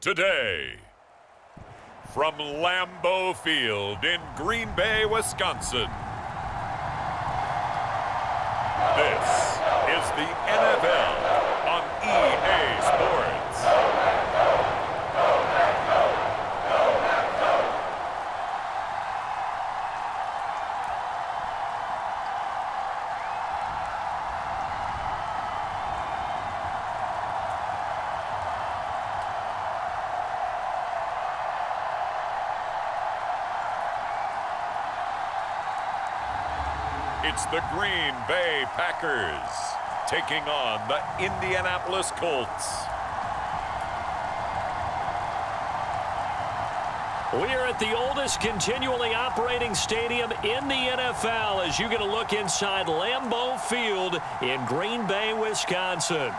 Today, from Lambeau Field in Green Bay, Wisconsin, this is the NFL on EA Sports. It's the Green Bay Packers taking on the Indianapolis Colts. We are at the oldest continually operating stadium in the NFL as you get a look inside Lambeau Field in Green Bay, Wisconsin.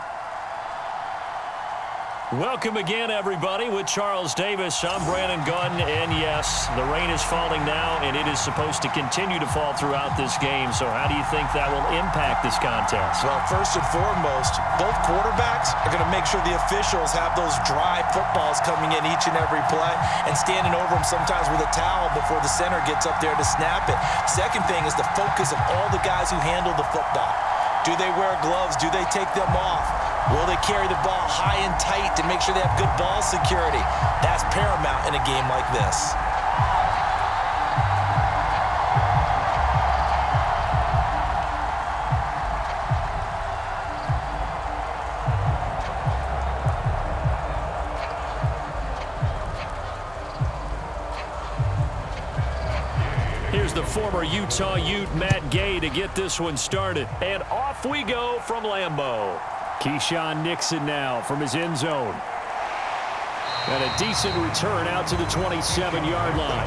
Welcome again, everybody, with Charles Davis. I'm Brandon Gunn, and yes, the rain is falling now, and it is supposed to continue to fall throughout this game. So how do you think that will impact this contest? Well, first and foremost, both quarterbacks are going to make sure the officials have those dry footballs coming in each and every play and standing over them sometimes with a towel before the center gets up there to snap it. Second thing is the focus of all the guys who handle the football. Do they wear gloves? Do they take them off? Will they carry the ball high and tight to make sure they have good ball security? That's paramount in a game like this. Here's the former Utah Ute, Matt Gay, to get this one started. And off we go from Lambeau. Keyshawn Nixon now from his end zone. And a decent return out to the 27-yard line.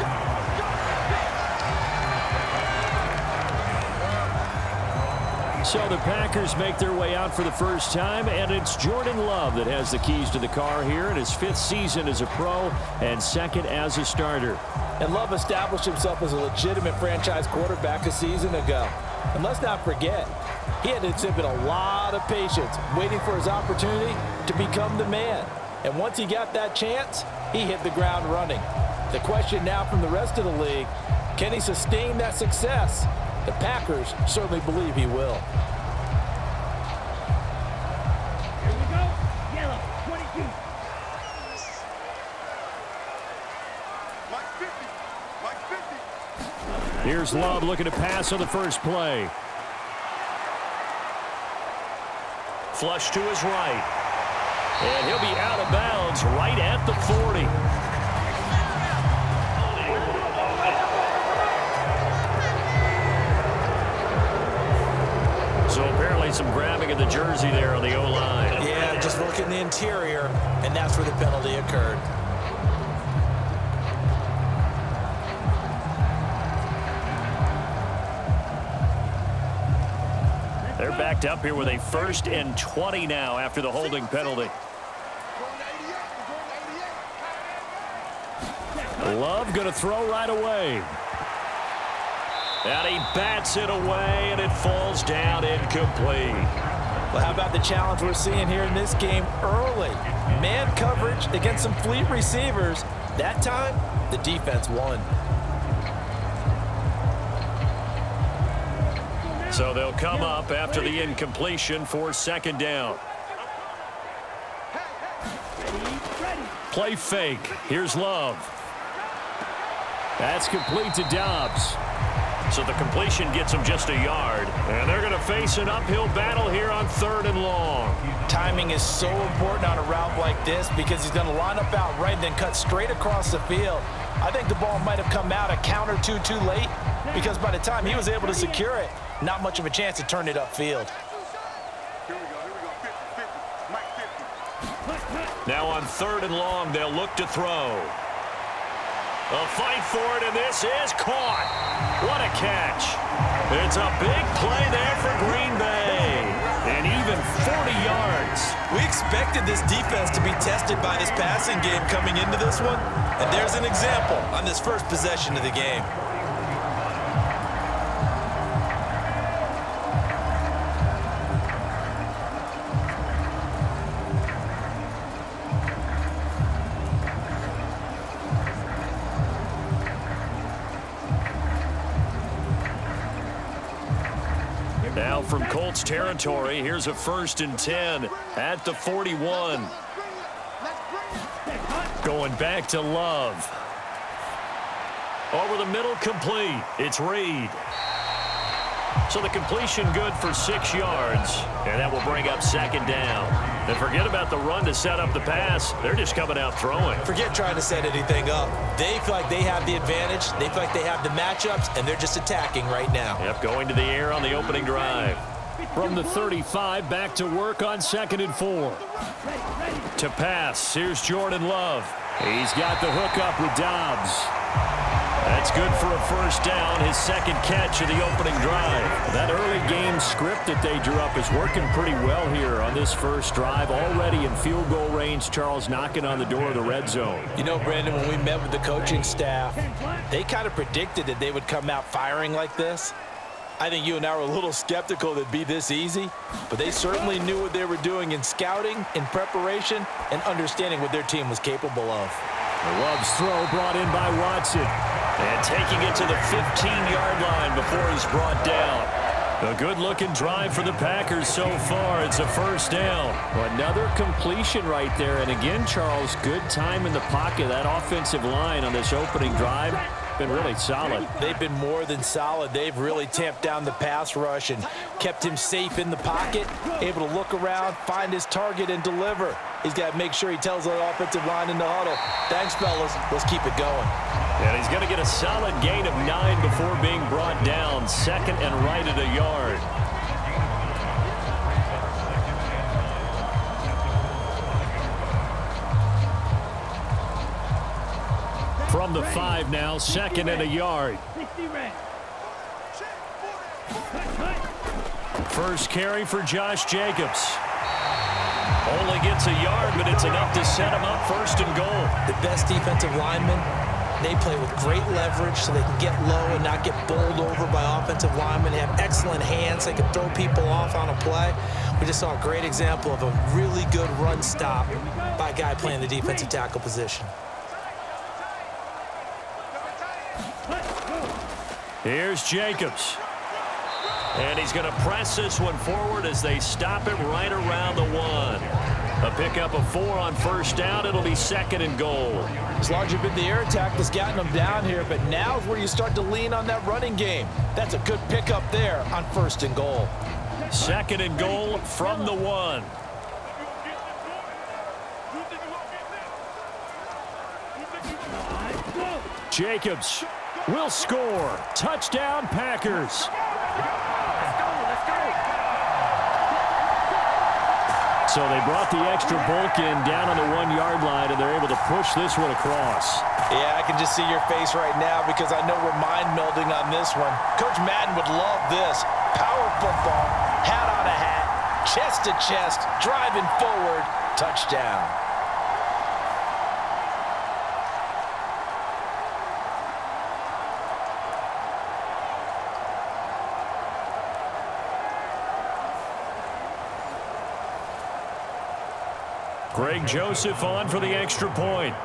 So the Packers make their way out for the first time, and it's Jordan Love that has the keys to the car here in his 5th season as a pro and 2nd as a starter. And Love established himself as a legitimate franchise quarterback a season ago. And let's not forget, he had to exhibit a lot of patience waiting for his opportunity to become the man. And once he got that chance, he hit the ground running. The question now from the rest of the league, can he sustain that success? The Packers certainly believe he will. Here we go. Yellow, 22. Here's Love looking to pass on the first play. Flush to his right. And he'll be out of bounds right at the 40. So apparently some grabbing of the jersey there on the O-line. Yeah, just look in the interior, and that's where the penalty occurred. They're backed up here with a 1st and 20 now after the holding penalty. Love going to throw right away. And he bats it away, and it falls down incomplete. Well, how about the challenge we're seeing here in this game early? Man coverage against some fleet receivers. That time, the defense won. So they'll come up after the incompletion for 2nd down. Play fake. Here's Love. That's complete to Dobbs. So the completion gets him just a yard. And they're going to face an uphill battle here on 3rd and long. Timing is so important on a route like this because he's going to line up out right and then cut straight across the field. I think the ball might have come out a count or two too late because by the time he was able to secure it, not much of a chance to turn it upfield. Now on 3rd and long, they'll look to throw. A fight for it, and this is caught. What a catch. It's a big play there for Green Bay. And even 40 yards. We expected this defense to be tested by this passing game coming into this one. And there's an example on this first possession of the game. Colts territory. Here's a 1st and 10 at the 41. Going back to Love. Over the middle, complete. It's Reed. So the completion good for 6 yards, and that will bring up 2nd down. And forget about the run to set up the pass. They're just coming out throwing. Forget trying to set anything up. They feel like they have the advantage. They feel like they have the matchups, and they're just attacking right now. Yep, going to the air on the opening drive. From the 35, back to work on 2nd and 4. To pass, here's Jordan Love. He's got the hook up with Dobbs. That's good for a 1st down, his 2nd catch of the opening drive. That early game script that they drew up is working pretty well here on this 1st drive. Already in field goal range, Charles knocking on the door of the red zone. You know, Brandon, when we met with the coaching staff, they kind of predicted that they would come out firing like this. I think you and I were a little skeptical that it'd be this easy, but they certainly knew what they were doing in scouting, in preparation, and understanding what their team was capable of. Love's throw brought in by Watson. And taking it to the 15-yard line before he's brought down. A good-looking drive for the Packers so far. It's a 1st down. Another completion right there. And again, Charles, good time in the pocket. That offensive line on this opening drive been really solid. They've been more than solid. They've really tamped down the pass rush and kept him safe in the pocket, able to look around, find his target, and deliver. He's got to make sure he tells the offensive line in the huddle, thanks, fellas. Let's keep it going. And he's going to get a solid gain of 9 before being brought down. 2nd and right at a yard. From the 5 now, 2nd and a yard. 60 red. 1st carry for Josh Jacobs. Only gets a yard, but it's enough to set him up 1st and goal. The best defensive linemen, they play with great leverage so they can get low and not get bowled over by offensive linemen. They have excellent hands. They can throw people off on a play. We just saw a great example of a really good run stop by a guy playing the defensive tackle position. Here's Jacobs. And he's going to press this one forward as they stop it right around the 1. A pickup of 4 on 1st down. It'll be 2nd and goal. It's largely been the air attack that's gotten them down here, but now is where you start to lean on that running game. That's a good pickup there on 1st and goal. 2nd and goal from the 1. Jacobs will score. Touchdown, Packers. So they brought the extra bulk in down on the 1-yard line, and they're able to push this one across. Yeah, I can just see your face right now because I know we're mind melding on this one. Coach Madden would love this. Power football, hat on a hat, chest to chest, driving forward, touchdown. Greg Joseph on for the extra point.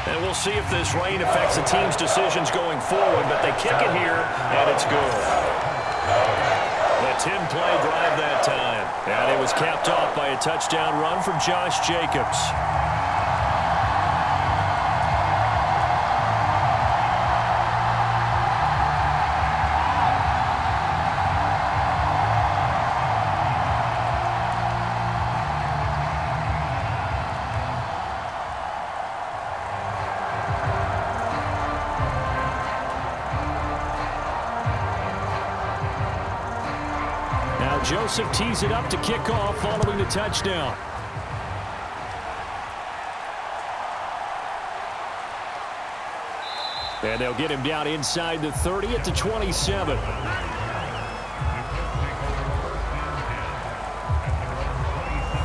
And we'll see if this rain affects the team's decisions going forward, but they kick it here, and it's good. The 10-play drive that time. And it was capped off by a touchdown run from Josh Jacobs. Joseph tees it up to kick off following the touchdown. And they'll get him down inside the 30 at the 27.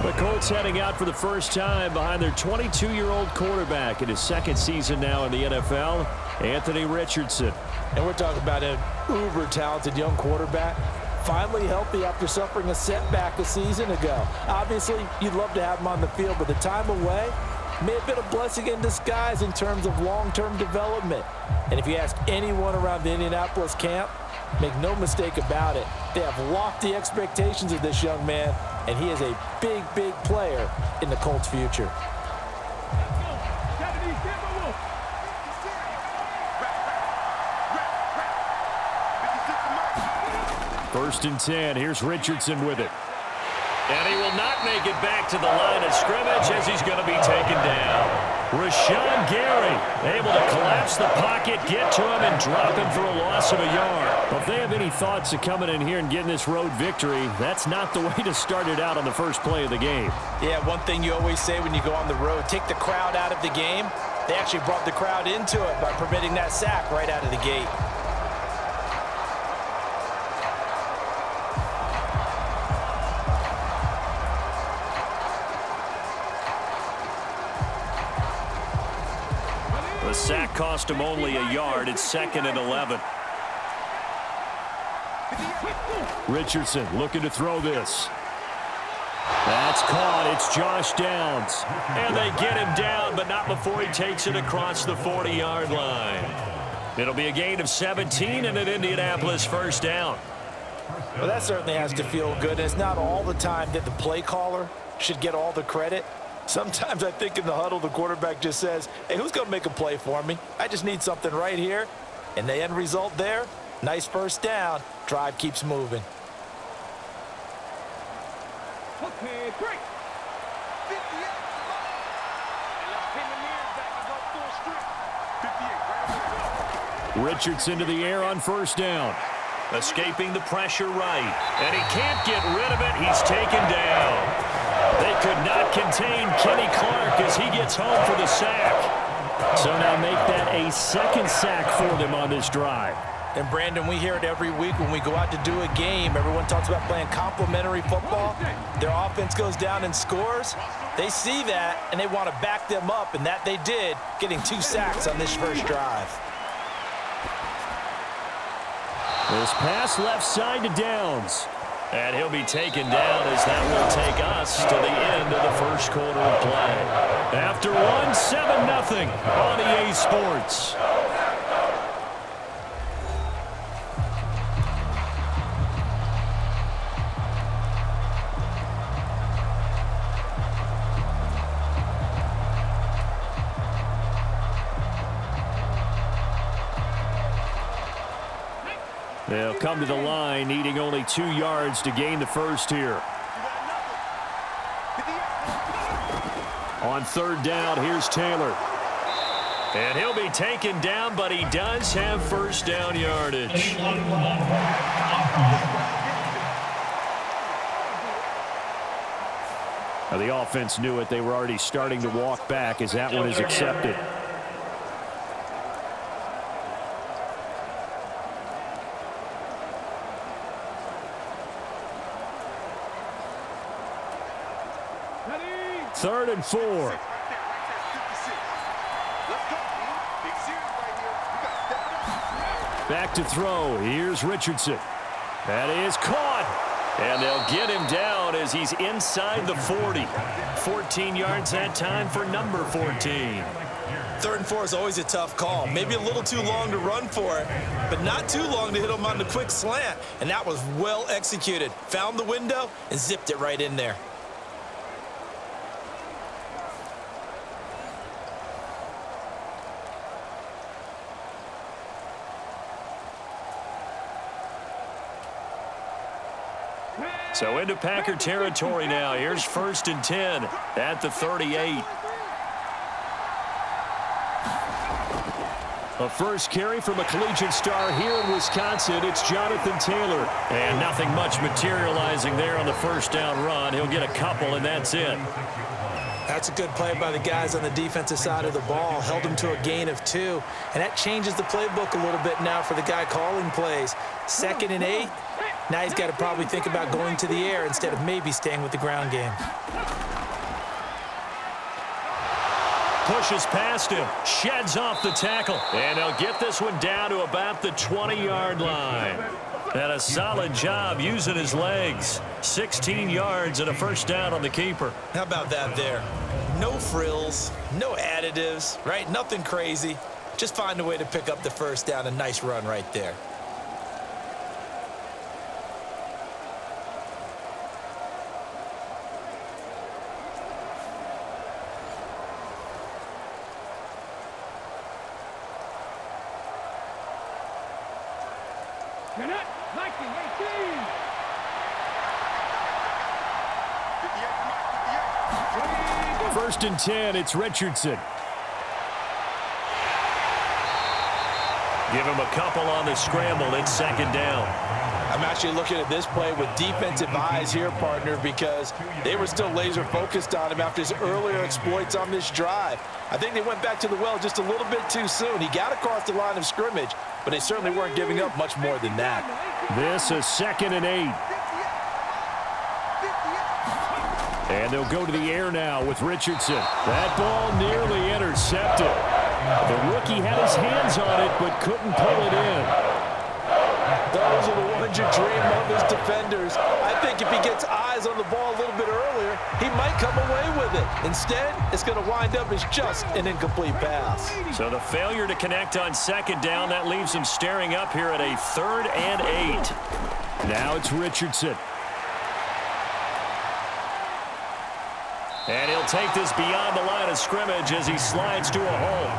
The Colts heading out for the first time behind their 22-year-old quarterback in his 2nd season now in the NFL, Anthony Richardson. And we're talking about an uber-talented young quarterback. Finally healthy after suffering a setback a season ago. Obviously, you'd love to have him on the field, but the time away, may have been a blessing in disguise in terms of long-term development. And if you ask anyone around the Indianapolis camp, make no mistake about it, they have lofty expectations of this young man, and he is a big, big player in the Colts' future. First and 10. Here's Richardson with it. And he will not make it back to the line of scrimmage as he's going to be taken down. Rashawn Gary able to collapse the pocket, get to him, and drop him for a loss of a yard. Well, if they have any thoughts of coming in here and getting this road victory, that's not the way to start it out on the first play of the game. Yeah, one thing you always say when you go on the road, take the crowd out of the game. They actually brought the crowd into it by permitting that sack right out of the gate. The sack cost him only a yard. It's 2nd and 11. Richardson looking to throw this. That's caught. It's Josh Downs. And they get him down, but not before he takes it across the 40-yard line. It'll be a gain of 17 and an Indianapolis first down. Well, that certainly has to feel good. And it's not all the time that the play caller should get all the credit. Sometimes I think in the huddle, the quarterback just says, hey, who's going to make a play for me? I just need something right here. And the end result there, nice first down. Drive keeps moving. Okay, great. 58. And let's pin the mirrors back and go full strip. 58. Richardson to the air on first down. Escaping the pressure right. And he can't get rid of it. He's taken down. They could not contain Kenny Clark as he gets home for the sack. So now make that a second sack for them on this drive. And, Brandon, we hear it every week when we go out to do a game. Everyone talks about playing complementary football. Their offense goes down and scores. They see that, and they want to back them up, and that they did, getting 2 sacks on this first drive. This pass left side to Downs. And he'll be taken down as that will take us to the end of the first quarter of play. After one, 7-0 on EA Sports. They'll come to the line, needing only 2 yards to gain the first here. On third down, here's Taylor. And he'll be taken down, but he does have first down yardage. Now the offense knew it. They were already starting to walk back as that one is accepted. Third and 4. Back to throw. Here's Richardson. That is caught. And they'll get him down as he's inside the 40. 14 yards that time for number 14. 3rd and 4 is always a tough call. Maybe a little too long to run for it, but not too long to hit him on the quick slant. And that was well executed. Found the window and zipped it right in there. So into Packer territory now. Here's 1st and 10 at the 38. A first carry from a collegiate star here in Wisconsin. It's Jonathan Taylor. And nothing much materializing there on the first down run. He'll get a couple, and that's it. That's a good play by the guys on the defensive side of the ball. Held them to a gain of 2. And that changes the playbook a little bit now for the guy calling plays. 2nd and 8. Now he's got to probably think about going to the air instead of maybe staying with the ground game. Pushes past him, sheds off the tackle, and they'll get this one down to about the 20-yard line. And a solid job using his legs. 16 yards and a first down on the keeper. How about that there? No frills, no additives, right? Nothing crazy. Just find a way to pick up the first down. A nice run right there. Connect, 1918. First and 10, it's Richardson. Give him a couple on the scramble. It's second down. I'm actually looking at this play with defensive eyes here, partner, because they were still laser focused on him after his earlier exploits on this drive. I think they went back to the well just a little bit too soon. He got across the line of scrimmage, but they certainly weren't giving up much more than that. This is 2nd and 8. And they'll go to the air now with Richardson. That ball nearly intercepted. The rookie had his hands on it but couldn't pull it in. Those are the ones you dream of as defenders. I think if he gets eyes on the ball a little bit earlier, he might come away with it. Instead, it's going to wind up as just an incomplete pass. So the failure to connect on second down, that leaves him staring up here at a 3rd and 8. Now it's Richardson. And he'll take this beyond the line of scrimmage as he slides to a hole.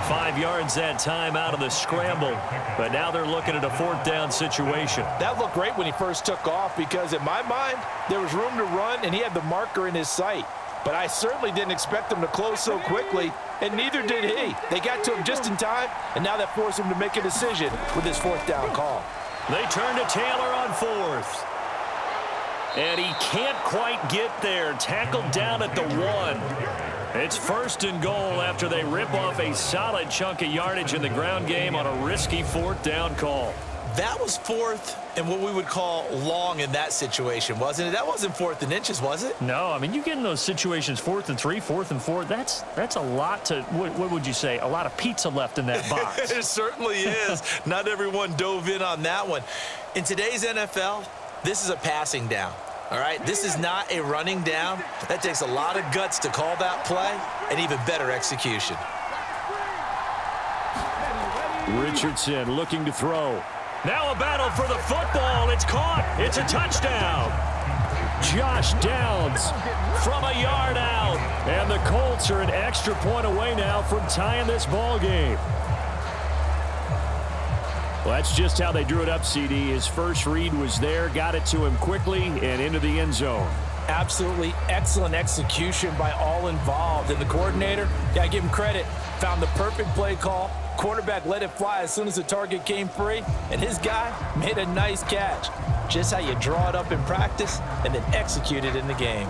5 yards that time out of the scramble, but now they're looking at a 4th down situation. That looked great when he first took off because in my mind, there was room to run and he had the marker in his sight. But I certainly didn't expect him to close so quickly, and neither did he. They got to him just in time, and now that forced him to make a decision with his 4th down call. They turn to Taylor on 4th. And he can't quite get there. Tackled down at the 1. It's 1st and goal after they rip off a solid chunk of yardage in the ground game on a risky 4th down call. That was 4th and what we would call long in that situation, wasn't it? That wasn't 4th and inches, was it? No, I mean, you get in those situations 4th and 3, 4th and 4. That's a lot to, what would you say, a lot of pizza left in that box. It certainly is. Not everyone dove in on that one. In today's NFL, this is a passing down. All right, this is not a running down. That takes a lot of guts to call that play and even better execution. Richardson looking to throw. Now a battle for the football. It's caught. It's a touchdown. Josh Downs from a yard out. And the Colts are an extra point away now from tying this ball game. Well, that's just how they drew it up, CD. His first read was there, got it to him quickly, and into the end zone. Absolutely excellent execution by all involved. And the coordinator, got to give him credit, found the perfect play call. Quarterback let it fly as soon as the target came free, and his guy made a nice catch. Just how you draw it up in practice and then execute it in the game.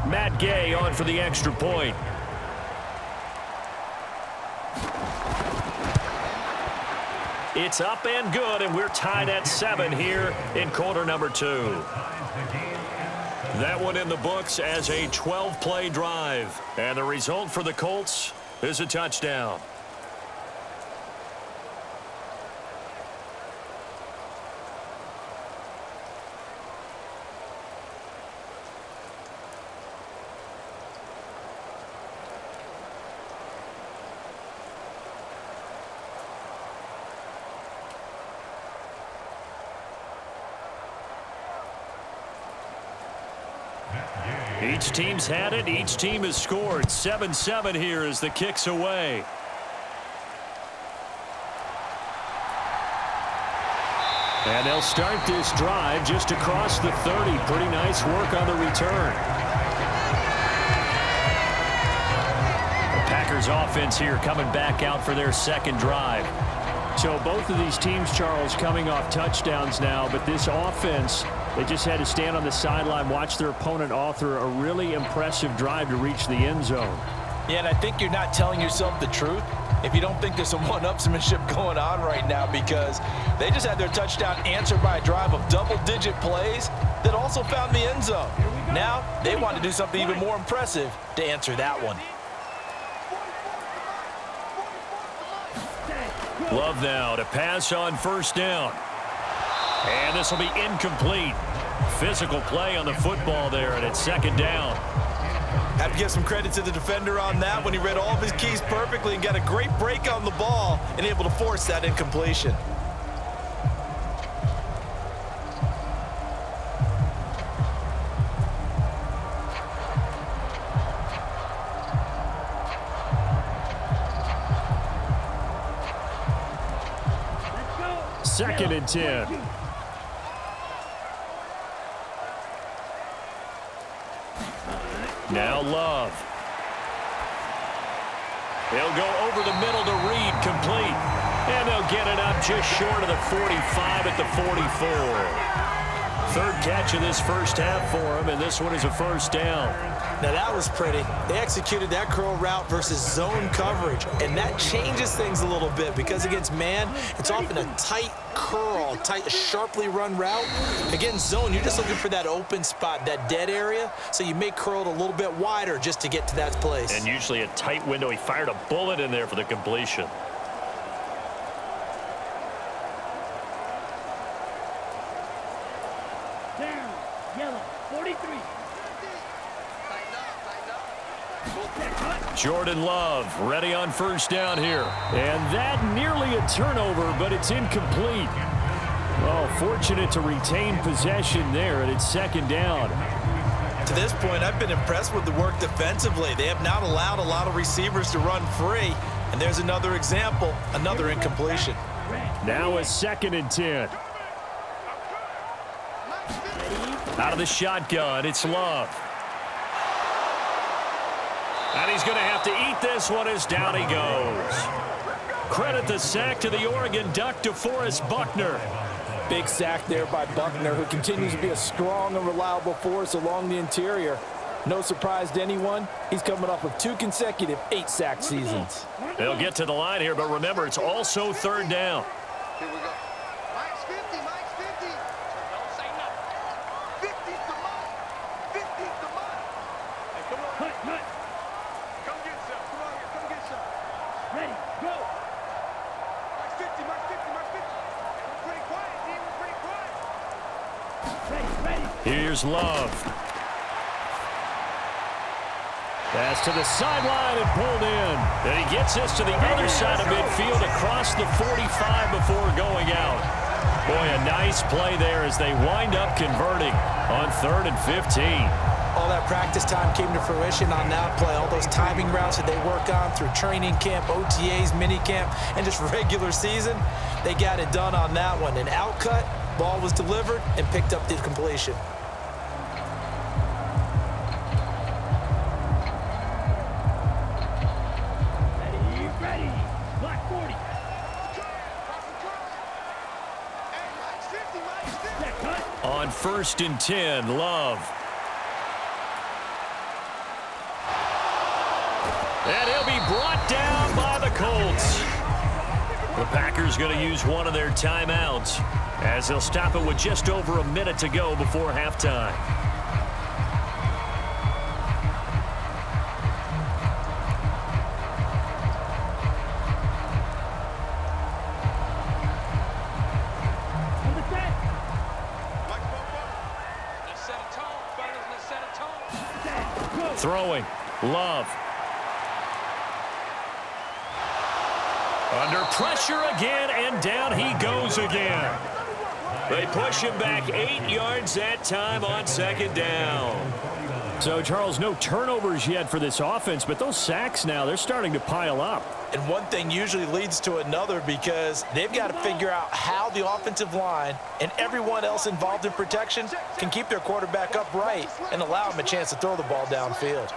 Matt Gay on for the extra point. It's up and good, and we're tied at 7 here in quarter number 2. That one in the books as a 12-play drive. And the result for the Colts is a touchdown. Each team's had it. Each team has scored. 7-7 here as the kick's away. And they'll start this drive just across the 30. Pretty nice work on the return. The Packers offense here coming back out for their second drive. So both of these teams, Charles, coming off touchdowns now, but this offense, they just had to stand on the sideline, watch their opponent author a really impressive drive to reach the end zone. Yeah, and I think you're not telling yourself the truth if you don't think there's some one-upsmanship going on right now, because they just had their touchdown answered by a drive of double-digit plays that also found the end zone. Now they want to do something even more impressive to answer that one. Love now to pass on first down. And this will be incomplete. Physical play on the football there, and it's second down. Have to give some credit to the defender on that when he read all of his keys perfectly and got a great break on the ball and able to force that incompletion. Second and 10. Now Love. He'll go over the middle to Reed, complete. And they'll get it up just short of the 45 at the 44. Third catch of this first half for him, and this one is a first down. Now that was pretty. They executed that curl route versus zone coverage, and that changes things a little bit because against man, it's often a tight curl, tight, sharply run route. Against zone, you're just looking for that open spot, that dead area, so you may curl it a little bit wider just to get to that place. And usually a tight window. He fired a bullet in there for the completion. Down, yellow, 43. Jordan Love ready on first down here. And that nearly a turnover, but it's incomplete. Oh, fortunate to retain possession there, and it's second down. To this point, I've been impressed with the work defensively. They have not allowed a lot of receivers to run free. And there's another example, another incompletion. Now a second and 10. Out of the shotgun, it's Love. And he's going to have to eat this one as down he goes. Credit the sack to the Oregon Duck, DeForest Buckner. Big sack there by Buckner, who continues to be a strong and reliable force along the interior. No surprise to anyone, he's coming off of 2 consecutive 8-sack seasons. They'll get to the line here, but remember, it's also third down. Here we go. Mike's 50, Mike's 50. Don't say nothing. 50's the mark. 50's the mark. Hey, come on. Hut. Come get some. Come on here. Come get some. Ready, go. Mike's 50, Mike's 50, Mike's 50. We're pretty quiet, team. We're pretty quiet. Ready. Here's Love. Pass to the sideline and pulled in. And he gets this to the other side of midfield across the 45 before going out. Boy, a nice play there as they wind up converting on 3rd and 15. All that practice time came to fruition on that play. All those timing routes that they work on through training camp, OTAs, mini camp, and just regular season, they got it done on that one. An outcut, ball was delivered, and picked up the completion. Ready. Black 40. Hey, Mike's 50, Mike's 50. On 1st and 10, Love. And he'll be brought down by the Colts. The Packers going to use one of their timeouts as they'll stop it with just over a minute to go before halftime. Throwing, Love. Under pressure again, and down he goes again. They push him back 8 yards that time on second down. So, Charles, no turnovers yet for this offense, but those sacks now, they're starting to pile up. And one thing usually leads to another because they've got to figure out how the offensive line and everyone else involved in protection can keep their quarterback upright and allow him a chance to throw the ball downfield.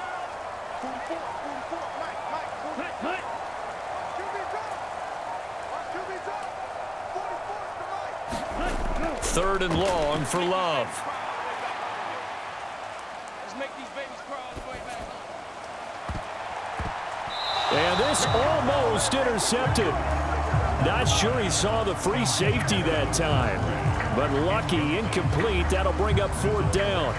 3rd and long for Love. Let's make these babies crawl on the way back. And this almost intercepted. Not sure he saw the free safety that time. But lucky, incomplete. That'll bring up 4th down.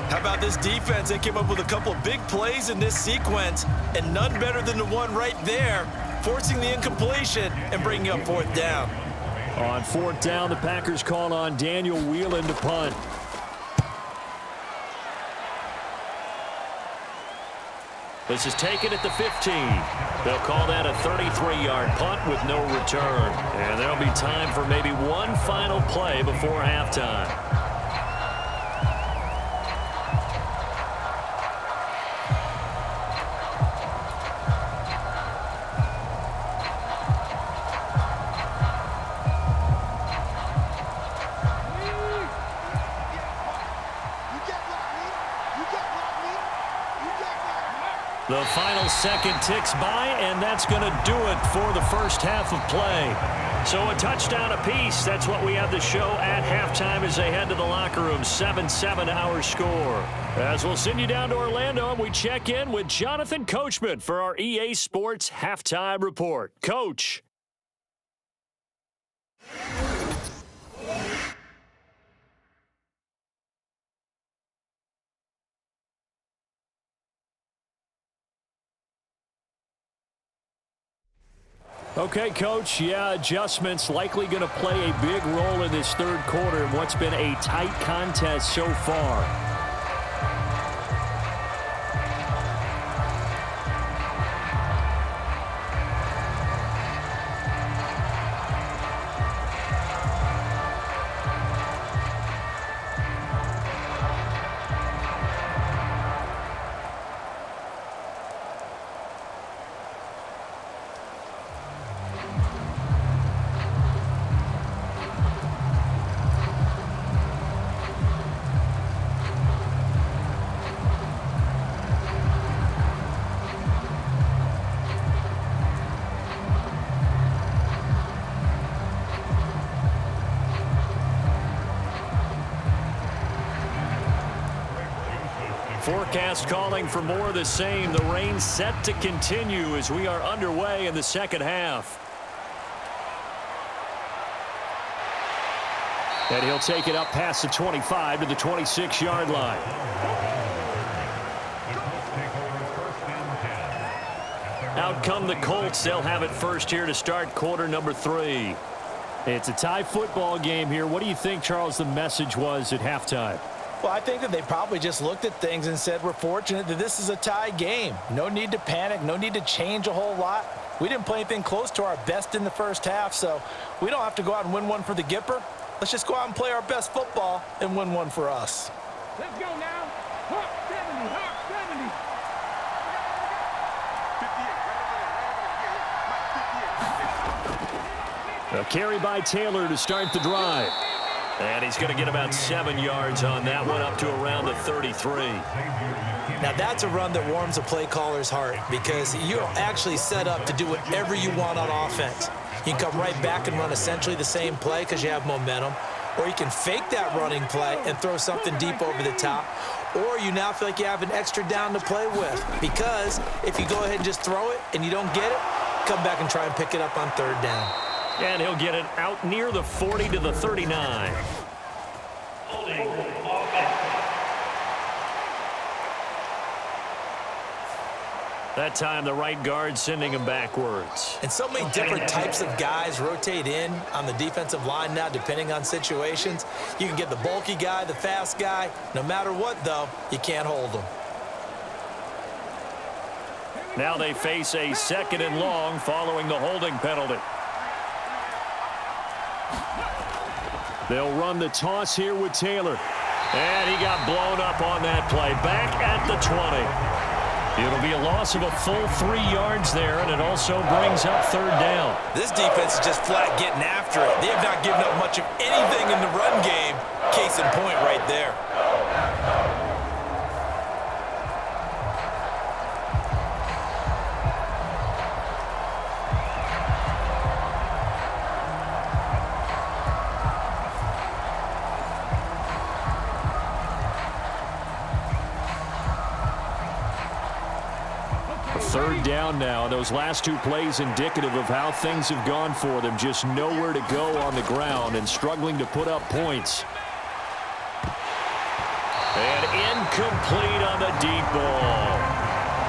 How about this defense? They came up with a couple of big plays in this sequence, and none better than the one right there, forcing the incompletion and bringing up 4th down. On fourth down, the Packers call on Daniel Whelan to punt. This is taken at the 15. They'll call that a 33-yard punt with no return. And there'll be time for maybe one final play before halftime. The final second ticks by, and that's going to do it for the first half of play. So a touchdown apiece. That's what we have the show at halftime as they head to the locker room. 7-7 our score. As we'll send you down to Orlando, and we check in with Jonathan Coachman for our EA Sports Halftime Report. Coach. Okay, Coach, yeah, adjustments likely going to play a big role in this third quarter in what's been a tight contest so far. Forecast calling for more of the same. The rain set to continue as we are underway in the second half. And he'll take it up past the 25 to the 26-yard line. Out come the Colts. They'll have it first here to start quarter number 3. It's a tie football game here. What do you think, Charles, the message was at halftime? Well, I think that they probably just looked at things and said, we're fortunate that this is a tie game. No need to panic. No need to change a whole lot. We didn't play anything close to our best in the first half, so we don't have to go out and win one for the Gipper. Let's just go out and play our best football and win one for us. Let's go now. Hawk 70, Hawk 70. A carry by Taylor to start the drive. And he's going to get about 7 yards on that one, up to around the 33. Now, that's a run that warms a play caller's heart because you're actually set up to do whatever you want on offense. You can come right back and run essentially the same play because you have momentum, or you can fake that running play and throw something deep over the top, or you now feel like you have an extra down to play with because if you go ahead and just throw it and you don't get it, come back and try and pick it up on third down. And he'll get it out near the 40 to the 39. That time, the right guard sending him backwards. And so many different types of guys rotate in on the defensive line now, depending on situations. You can get the bulky guy, the fast guy. No matter what, though, you can't hold them. Now they face a 2nd and long following the holding penalty. They'll run the toss here with Taylor. And he got blown up on that play. Back at the 20. It'll be a loss of a full 3 yards there, and it also brings up third down. This defense is just flat getting after it. They have not given up much of anything in the run game. Case in point right there. Third down now. Those last 2 plays indicative of how things have gone for them. Just nowhere to go on the ground and struggling to put up points. And incomplete on the deep ball.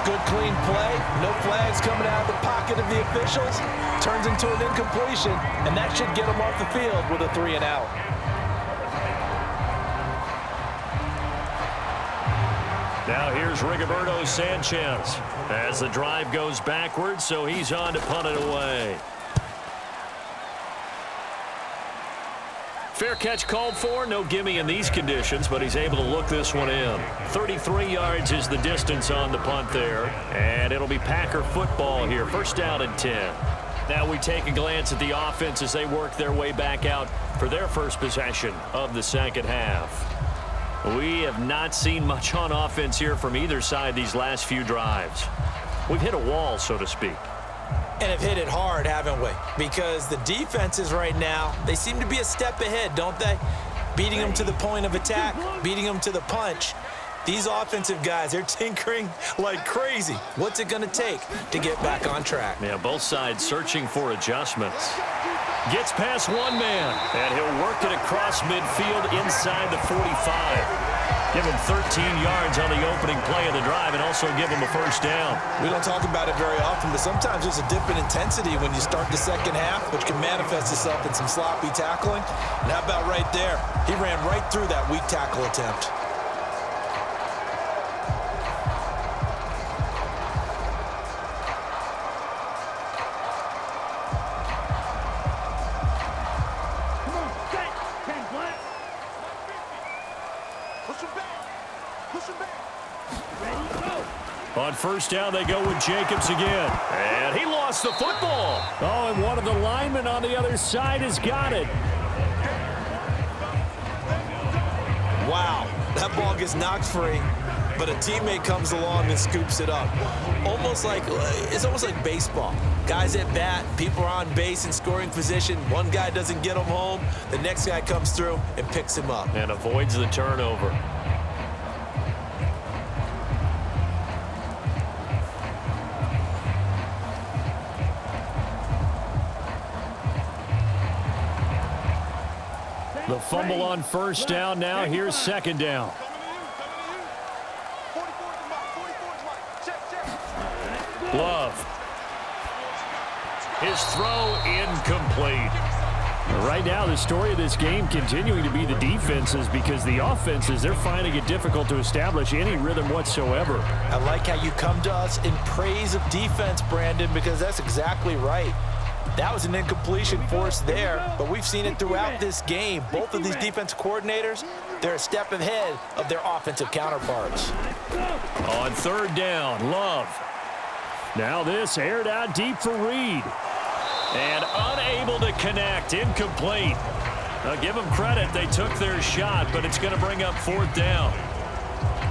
Good, clean play. No flags coming out of the pocket of the officials. Turns into an incompletion, and that should get them off the field with a 3-and-out. Now here's Rigoberto Sanchez as the drive goes backwards, so he's on to punt it away. Fair catch called for. No gimme in these conditions, but he's able to look this one in. 33 yards is the distance on the punt there, and it'll be Packer football here. First down and 10. Now we take a glance at the offense as they work their way back out for their first possession of the second half. We have not seen much on offense here from either side these last few drives. We've hit a wall, so to speak. And have hit it hard, haven't we? Because the defenses right now, they seem to be a step ahead, don't they? Beating them to the point of attack, beating them to the punch. These offensive guys, they're tinkering like crazy. What's it going to take to get back on track? Yeah, both sides searching for adjustments. Gets past one man, and he'll work it across midfield inside the 45. Give him 13 yards on the opening play of the drive and also give him a first down. We don't talk about it very often, but sometimes there's a dip in intensity when you start the second half, which can manifest itself in some sloppy tackling. And how about right there? He ran right through that weak tackle attempt. On first down, they go with Jacobs again. And he lost the football. Oh, and one of the linemen on the other side has got it. Wow, that ball gets knocked free, but a teammate comes along and scoops it up. It's almost like baseball. Guys at bat, people are on base in scoring position. One guy doesn't get him home. The next guy comes through and picks him up. And avoids the turnover. The fumble on first down. Now here's second down. Love. His throw incomplete. Right now, the story of this game continuing to be the defenses, because the offenses, they're finding it difficult to establish any rhythm whatsoever. I like how you come to us in praise of defense, Brandon, because that's exactly right. That was an incompletion force there, but we've seen it throughout this game. Both of these defense coordinators, they're a step ahead of their offensive counterparts. On third down, Love. Now this aired out deep for Reed. And unable to connect, incomplete. Now give them credit, they took their shot, but it's going to bring up fourth down.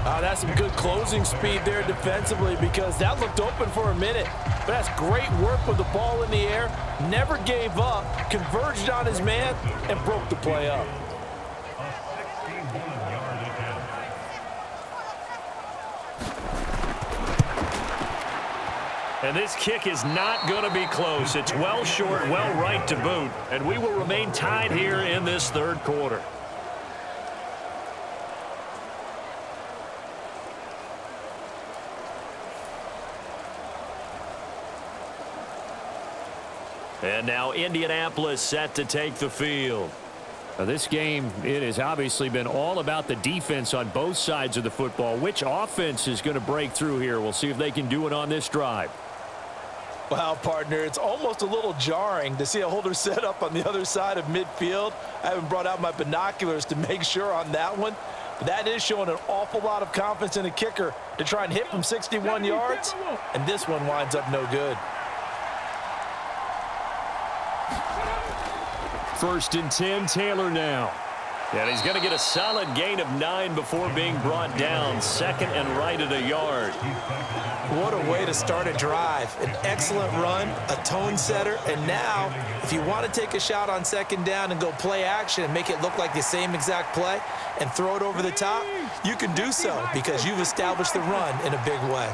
That's some good closing speed there defensively, because that looked open for a minute. But that's great work with the ball in the air. Never gave up, converged on his man, and broke the play up. And this kick is not going to be close. It's well short, well right to boot. And we will remain tied here in this third quarter. And now Indianapolis set to take the field. Now this game, it has obviously been all about the defense on both sides of the football. Which offense is going to break through here? We'll see if they can do it on this drive. Well, partner, it's almost a little jarring to see a holder set up on the other side of midfield. I haven't brought out my binoculars to make sure on that one. But that is showing an awful lot of confidence in a kicker to try and hit from 61 yards. And this one winds up no good. First and 10, Taylor now. And he's going to get a solid gain of 9 before being brought down. Second and right at a yard. What a way to start a drive. An excellent run, a tone setter, and now, if you want to take a shot on second down and go play action and make it look like the same exact play and throw it over the top, you can do so because you've established the run in a big way.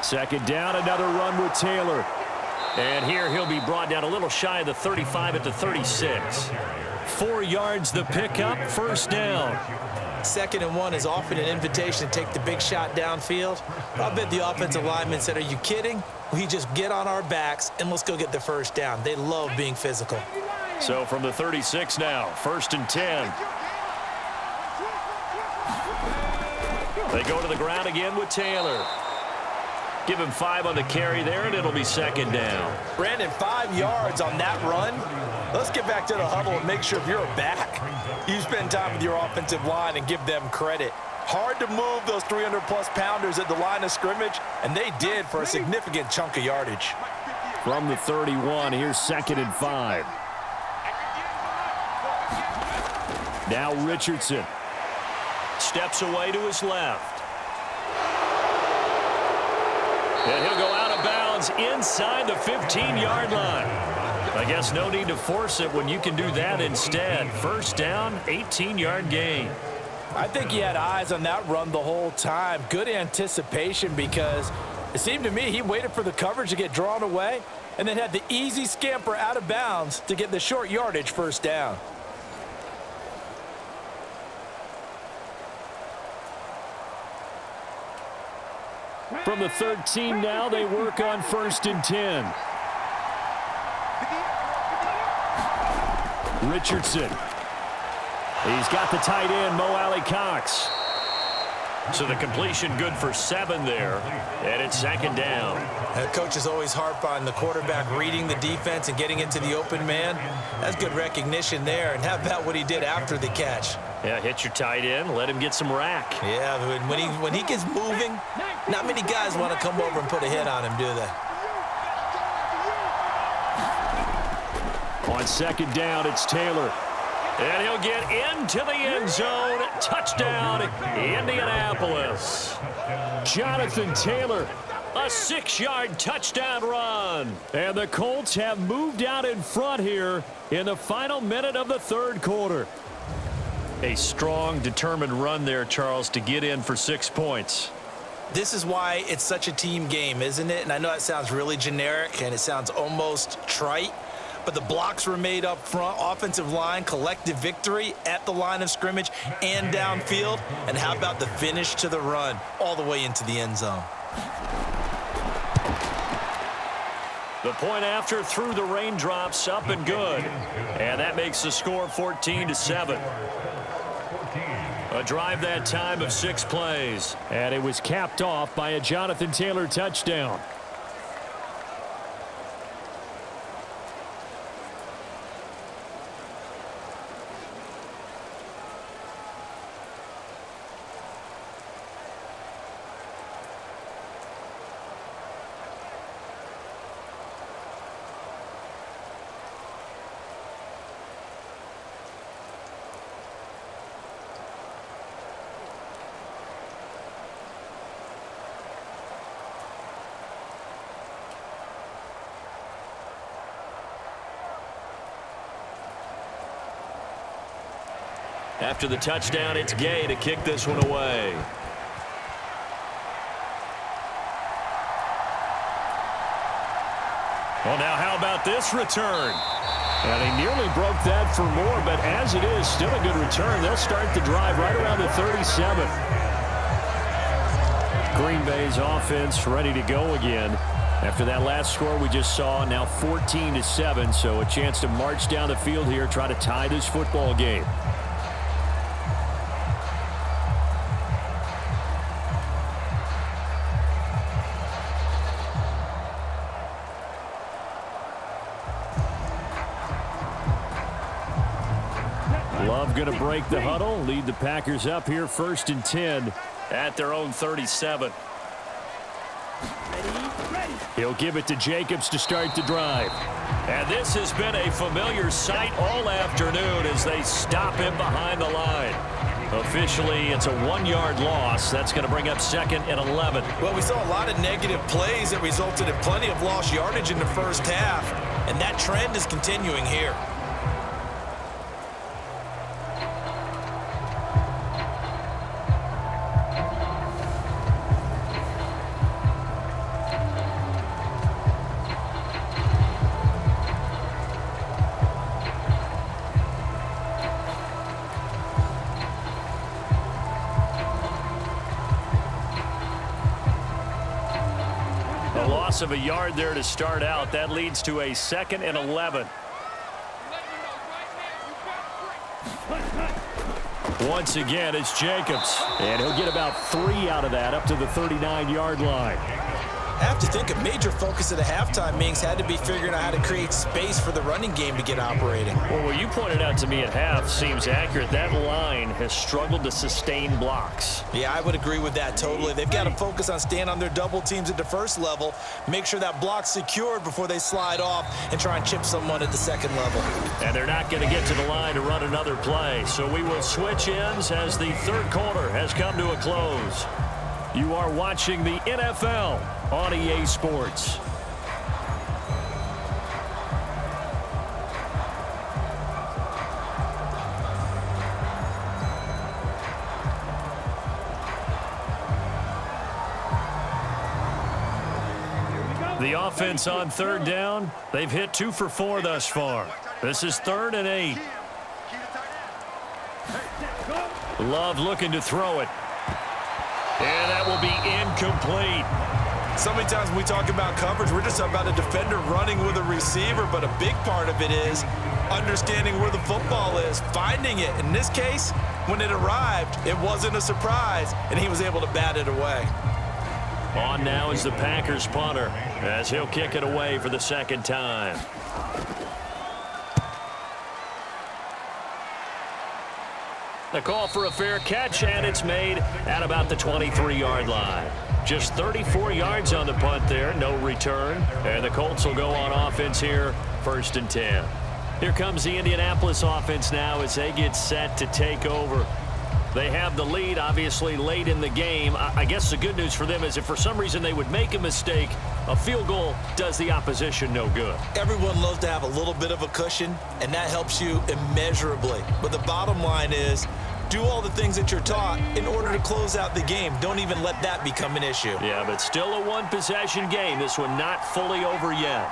Second down, another run with Taylor. And here he'll be brought down a little shy of the 35 at the 36. 4 yards the pickup, first down. 2nd and 1 is often an invitation to take the big shot downfield. But I bet the offensive linemen said, are you kidding? We just get on our backs and let's go get the first down. They love being physical. So from the 36 now, 1st and 10. They go to the ground again with Taylor. Give him 5 on the carry there, and it'll be 2nd down. Brandon, 5 yards on that run. Let's get back to the huddle and make sure if you're a back, you spend time with your offensive line and give them credit. Hard to move those 300-plus pounders at the line of scrimmage, and they did for a significant chunk of yardage. From the 31, here's 2nd and 5. Now Richardson steps away to his left. And he'll go out of bounds inside the 15-yard line. I guess no need to force it when you can do that instead. 1st down, 18-yard gain. I think he had eyes on that run the whole time. Good anticipation because it seemed to me he waited for the coverage to get drawn away and then had the easy scamper out of bounds to get the short yardage 1st down. From the 13 now, they work on 1st and 10. Richardson. He's got the tight end, Mo Alley-Cox. So the completion good for 7 there, and it's 2nd down. Coaches always harp on the quarterback reading the defense and getting into the open man. That's good recognition there. And how about what he did after the catch? Yeah, hit your tight end, let him get some rack. Yeah, when he gets moving, not many guys want to come over and put a hit on him, do they? On 2nd down, it's Taylor. And he'll get into the end zone. Touchdown, Indianapolis. Jonathan Taylor, a 6-yard touchdown run. And the Colts have moved out in front here in the final minute of the 3rd quarter. A strong, determined run there, Charles, to get in for 6 points. This is why it's such a team game, isn't it? And I know that sounds really generic and it sounds almost trite, but the blocks were made up front, offensive line, collective victory at the line of scrimmage and downfield. And how about the finish to the run all the way into the end zone? The point after through the raindrops, up and good. And that makes the score 14-7. A drive that time of 6 plays. And it was capped off by a Jonathan Taylor touchdown. After the touchdown, it's Gay to kick this one away. Well, now how about this return? And he nearly broke that for more, but as it is, still a good return. They'll start the drive right around the 37. Green Bay's offense ready to go again. After that last score we just saw, now 14-7, so a chance to march down the field here, try to tie this football game. Love going to break the huddle, lead the Packers up here 1st and 10 at their own 37. He'll give it to Jacobs to start the drive. And this has been a familiar sight all afternoon as they stop him behind the line. Officially, it's a 1-yard loss. That's going to bring up 2nd and 11. Well, we saw a lot of negative plays that resulted in plenty of lost yardage in the first half, and that trend is continuing here. loss of a yard there to start out. That leads to a 2nd and 11. Once again, it's Jacobs. And he'll get about 3 out of that up to the 39-yard line. I have to think a major focus at the halftime meetings had to be figuring out how to create space for the running game to get operating. Well, what you pointed out to me at half seems accurate. That line has struggled to sustain blocks. Yeah, I would agree with that totally. They've got to focus on staying on their double teams at the first level, make sure that block's secured before they slide off and try and chip someone at the second level. And they're not going to get to the line to run another play. So we will switch ends as the third quarter has come to a close. You are watching the NFL on EA Sports. The offense on third down, they've hit 2 for 4 thus far. This is 3rd and 8. Love looking to throw it. And that will be incomplete. So many times when we talk about coverage, we're just about a defender running with a receiver, but a big part of it is understanding where the football is, finding it. In this case, when it arrived, it wasn't a surprise, and he was able to bat it away. On now is the Packers punter as he'll kick it away for the 2nd time. The call for a fair catch, and it's made at about the 23-yard line. Just 34 yards on the punt there, no return. And the Colts will go on offense here, 1st and 10. Here comes the Indianapolis offense now as they get set to take over. They have the lead, obviously, late in the game. I guess the good news for them is if for some reason they would make a mistake, a field goal does the opposition no good. Everyone loves to have a little bit of a cushion, and that helps you immeasurably. But the bottom line is, do all the things that you're taught in order to close out the game. Don't even let that become an issue. Yeah, but still a one-possession game. This one not fully over yet.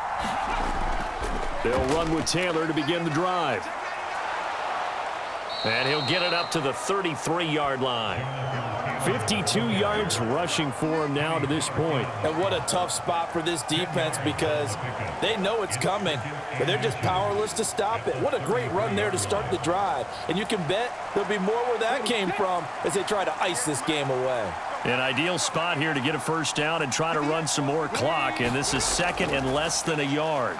They'll run with Taylor to begin the drive. And he'll get it up to the 33-yard line. 52 yards rushing for him now to this point. And what a tough spot for this defense because they know it's coming, but they're just powerless to stop it. What a great run there to start the drive. And you can bet there'll be more where that came from as they try to ice this game away. An ideal spot here to get a first down and try to run some more clock, and this is 2nd and less than a yard.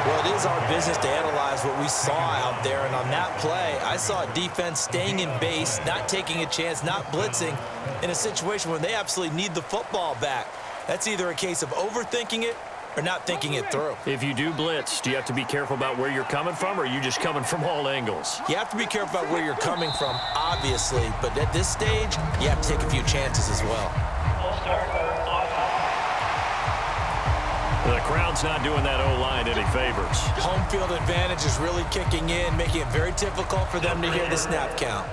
Well, it is our business to analyze what we saw out there, and on that play, I saw a defense staying in base, not taking a chance, not blitzing, in a situation where they absolutely need the football back. That's either a case of overthinking it or not thinking it through. If you do blitz, do you have to be careful about where you're coming from, or are you just coming from all angles? You have to be careful about where you're coming from, obviously, but at this stage, you have to take a few chances as well. The crowd's not doing that O-line any favors. Home field advantage is really kicking in, making it very difficult for them to hear the snap count.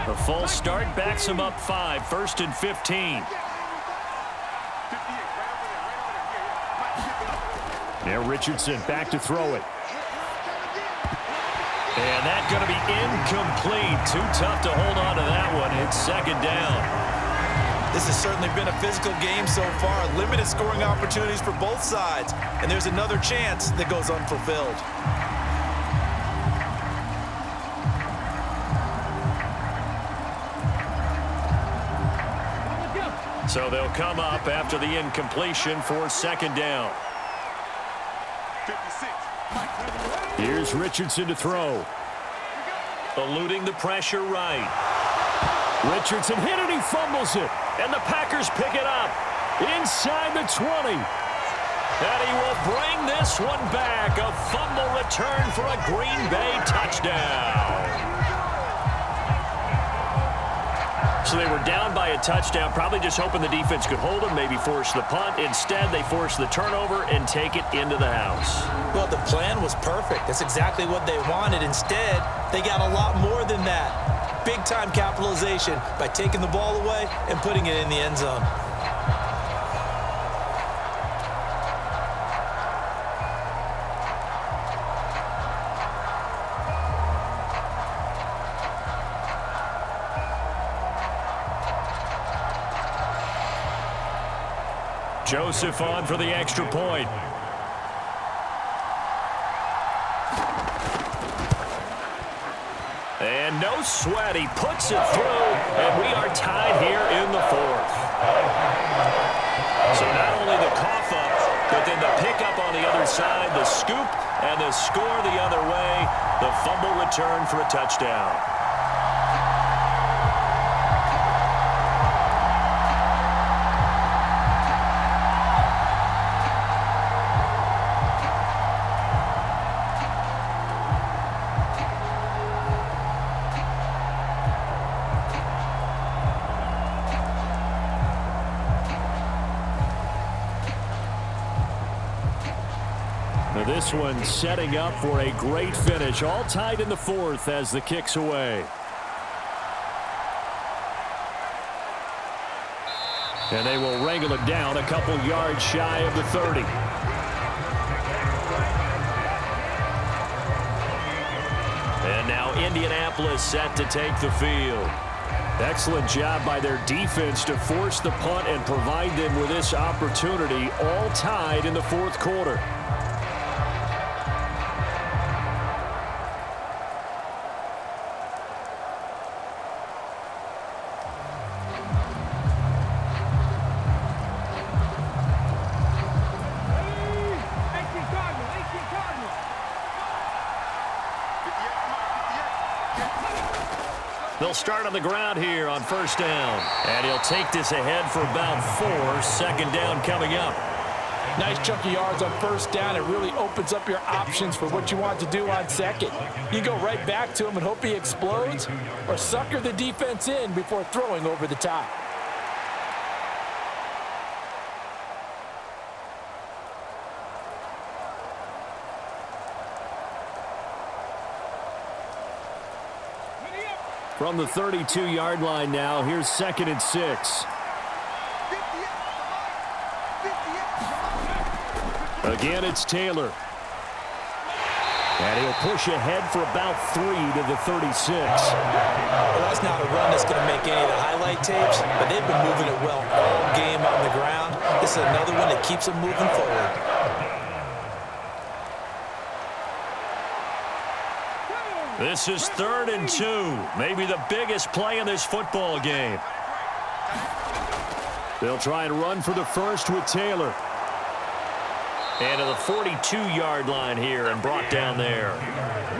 The false start backs him up 5, 1st and 15. Now Richardson back to throw it. And that's going to be incomplete. Too tough to hold on to that one. It's 2nd down. This has certainly been a physical game so far. Limited scoring opportunities for both sides. And there's another chance that goes unfulfilled. So they'll come up after the incompletion for 2nd down. Here's Richardson to throw. Eluding the pressure right. Richardson hit it, he fumbles it. And the Packers pick it up inside the 20. And he will bring this one back. A fumble return for a Green Bay touchdown. So they were down by a touchdown, probably just hoping the defense could hold them, maybe force the punt. Instead, they force the turnover and take it into the house. Well, the plan was perfect. That's exactly what they wanted. Instead, they got a lot more than that. Big-time capitalization by taking the ball away and putting it in the end zone. Joseph on for the extra point. And no sweat. He puts it through, and we are tied here in the fourth. So not only the cough up, but then the pickup on the other side, the scoop, and the score the other way, the fumble return for a touchdown. This one setting up for a great finish. All tied in the fourth as the kick's away. And they will wrangle it down a couple yards shy of the 30. And now Indianapolis set to take the field. Excellent job by their defense to force the punt and provide them with this opportunity, all tied in the fourth quarter. They'll start on the ground here on first down. And he'll take this ahead for about 4. Second down coming up. Nice chunky yards on first down. It really opens up your options for what you want to do on second. You go right back to him and hope he explodes, or sucker the defense in before throwing over the top. From the 32-yard line now, here's 2nd and 6. Again, it's Taylor. And he'll push ahead for about 3 to the 36. Well, that's not a run that's going to make any of the highlight tapes, but they've been moving it well all game on the ground. This is another one that keeps them moving forward. This is 3rd and 2. Maybe the biggest play in this football game. They'll try and run for the first with Taylor. And to the 42-yard line here and brought down there.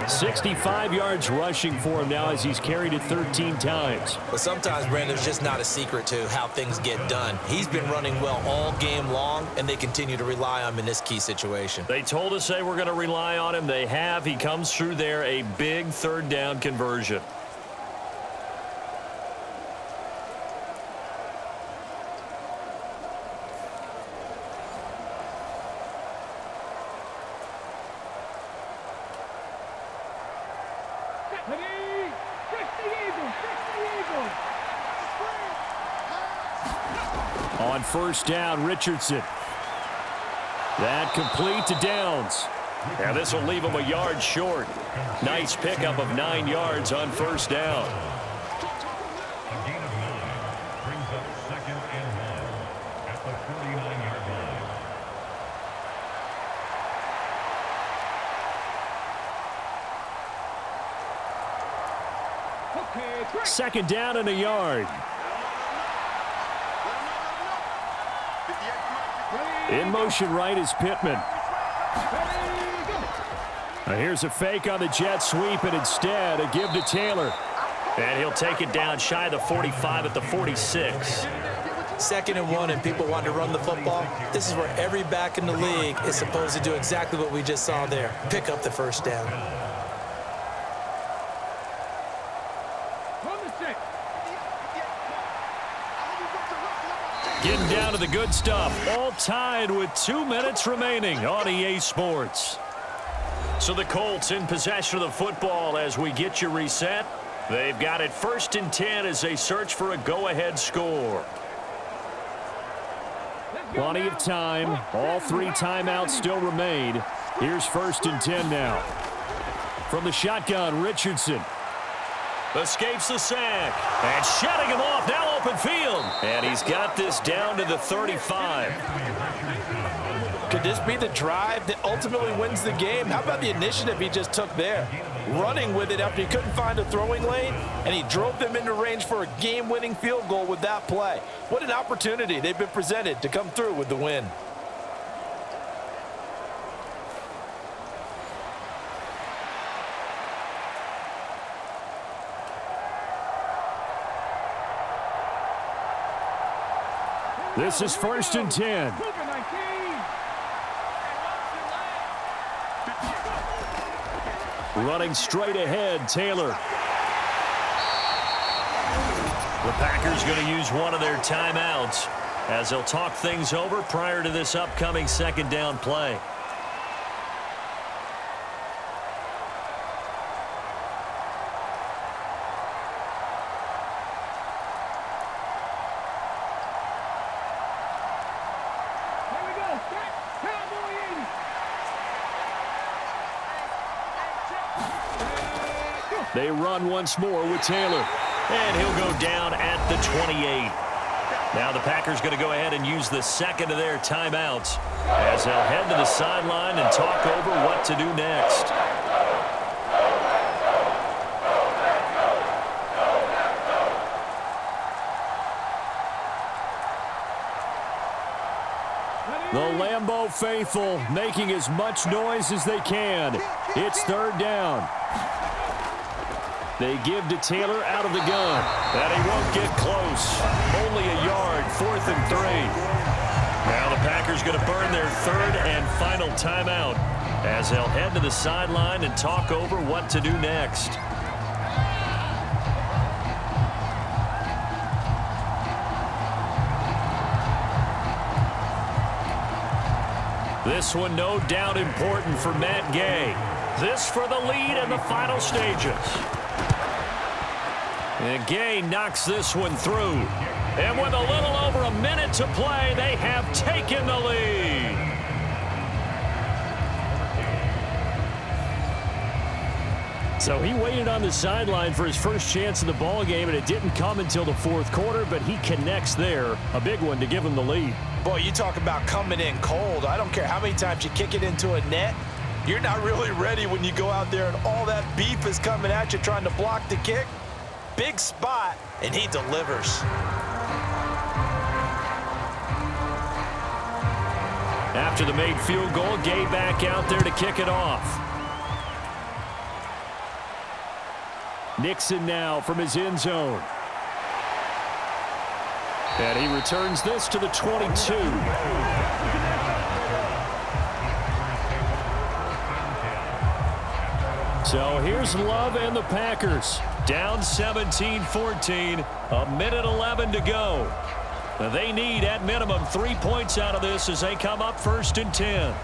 65 yards rushing for him now as he's carried it 13 times. But sometimes, Brandon, there's just not a secret to how things get done. He's been running well all game long, and they continue to rely on him in this key situation. They told us they were going to rely on him. They have. He comes through there, a big 3rd down conversion. On first down, Richardson. That complete to Downs. And this will leave him a yard short. Nice pickup of 9 yards on first down. Brings up 2nd and 1 at the 49-yard line. Second down and a yard. In motion right is Pittman. Now here's a fake on the jet sweep, and instead a give to Taylor. And he'll take it down shy of the 45 at the 46. 2nd and 1, and people want to run the football. This is where every back in the league is supposed to do exactly what we just saw there. Pick up the first down. Getting down to the good stuff. All tied with 2 minutes remaining on EA Sports. So the Colts in possession of the football as we get you reset. They've got it 1st and 10 as they search for a go-ahead score. Plenty of time. All 3 timeouts still remain. Here's 1st and 10 now. From the shotgun, Richardson. Escapes the sack. And shutting him off, now open field. And he's got this down to the 35. Could this be the drive that ultimately wins the game? How about the initiative he just took there? Running with it after he couldn't find a throwing lane, and he drove them into range for a game-winning field goal with that play. What an opportunity they've been presented to come through with the win. This is 1st and 10. Running straight ahead, Taylor. The Packers going to use one of their timeouts as they'll talk things over prior to this upcoming 2nd down play. They run once more with Taylor. And he'll go down at the 28. Now the Packers going to go ahead and use the 2nd of their timeouts as they'll head to the sideline and talk over what to do next. The Lambeau faithful making as much noise as they can. It's 3rd down. They give to Taylor out of the gun. And he won't get close. Only a yard, 4th and 3. Now the Packers going to burn their 3rd and final timeout as they'll head to the sideline and talk over what to do next. This one no doubt important for Matt Gay. This for the lead in the final stages. And Gay knocks this one through. And with a little over a minute to play, they have taken the lead. So he waited on the sideline for his first chance in the ball game, and it didn't come until the 4th quarter, but he connects there. A big one to give him the lead. Boy, you talk about coming in cold. I don't care how many times you kick it into a net. You're not really ready when you go out there and all that beef is coming at you trying to block the kick. Big spot, and he delivers. After the made field goal, Gay back out there to kick it off. Nixon now from his end zone. And he returns this to the 22. So here's Love and the Packers. Down 17-14, a minute 11 to go. They need, at minimum, 3 points out of this as they come up 1st and 10.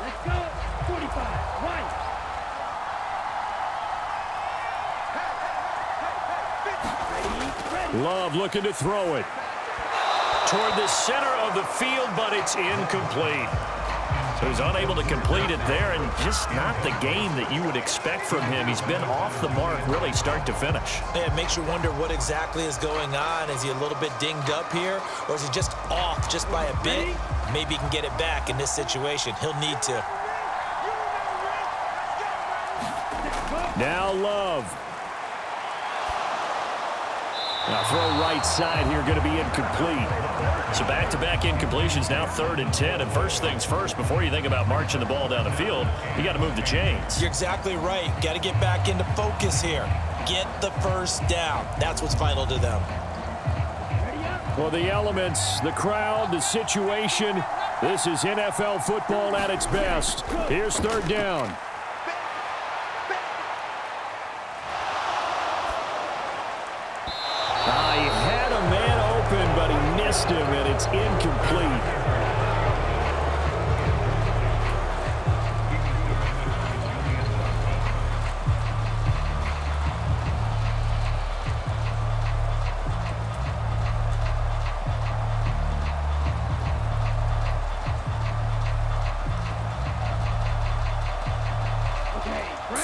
Let's go. 45, right. Love looking to throw it toward the center of the field, but it's incomplete. So he's unable to complete it there, and just not the game that you would expect from him. He's been off the mark really start to finish. Yeah, it makes you wonder what exactly is going on. Is he a little bit dinged up here, or is he just off just by a bit? Maybe he can get it back in this situation. He'll need to. Now Love. Now throw right side here, going to be incomplete. So back-to-back incompletions, now 3rd and 10. And first things first, before you think about marching the ball down the field, you got to move the chains. You're exactly right. Got to get back into focus here. Get the first down. That's what's vital to them. Well, the elements, the crowd, the situation, this is NFL football at its best. Here's 3rd down. He had a man open, but he missed him, and it's incomplete.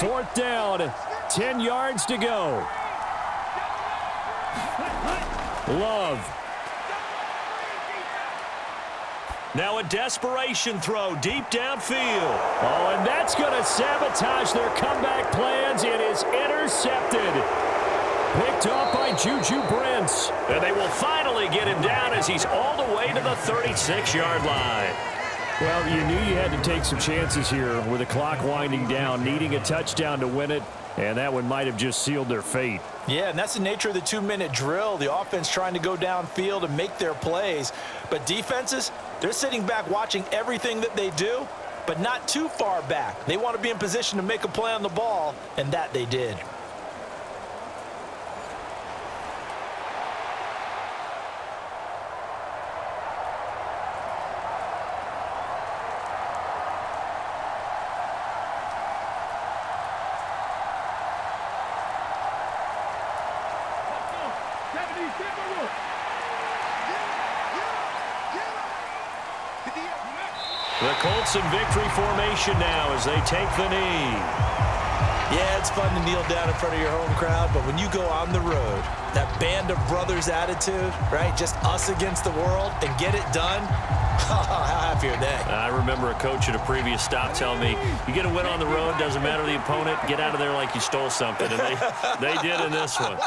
4th down, 10 yards to go. Love. Now a desperation throw deep downfield. Oh, and that's going to sabotage their comeback plans. It is intercepted. Picked off by Juju Brents. And they will finally get him down as he's all the way to the 36-yard line. Well, you knew you had to take some chances here with the clock winding down, needing a touchdown to win it, and that one might have just sealed their fate. Yeah, and that's the nature of the 2-minute drill. The offense trying to go downfield and make their plays. But defenses, they're sitting back watching everything that they do, but not too far back. They want to be in position to make a play on the ball, and that they did. The Colts in victory formation now as they take the knee. Yeah, it's fun to kneel down in front of your home crowd, but when you go on the road, that band of brothers attitude, right, just us against the world and get it done, how happy are they? I remember a coach at a previous stop telling me, you get a win on the road, doesn't matter the opponent, get out of there like you stole something, and they did in this one.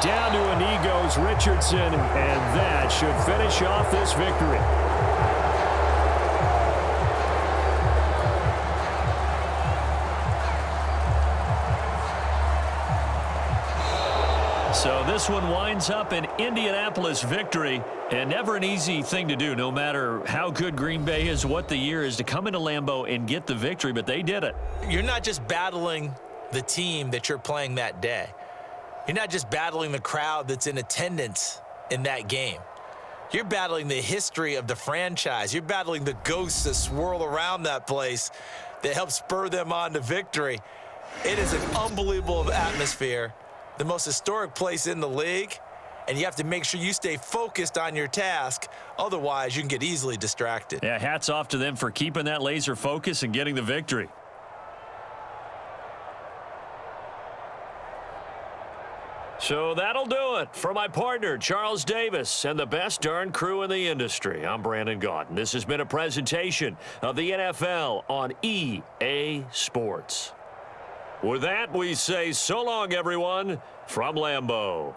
Down to a knee goes Richardson, and that should finish off this victory. So this one winds up an Indianapolis victory, and never an easy thing to do, no matter how good Green Bay is, what the year is, to come into Lambeau and get the victory, but they did it. You're not just battling the team that you're playing that day. You're not just battling the crowd that's in attendance in that game. You're battling the history of the franchise. You're battling the ghosts that swirl around that place that help spur them on to victory. It is an unbelievable atmosphere, the most historic place in the league, and you have to make sure you stay focused on your task. Otherwise, you can get easily distracted. Yeah, hats off to them for keeping that laser focus and getting the victory. So that'll do it for my partner, Charles Davis, and the best darn crew in the industry. I'm Brandon Gaudin. This has been a presentation of the NFL on EA Sports. With that, we say so long, everyone, from Lambeau.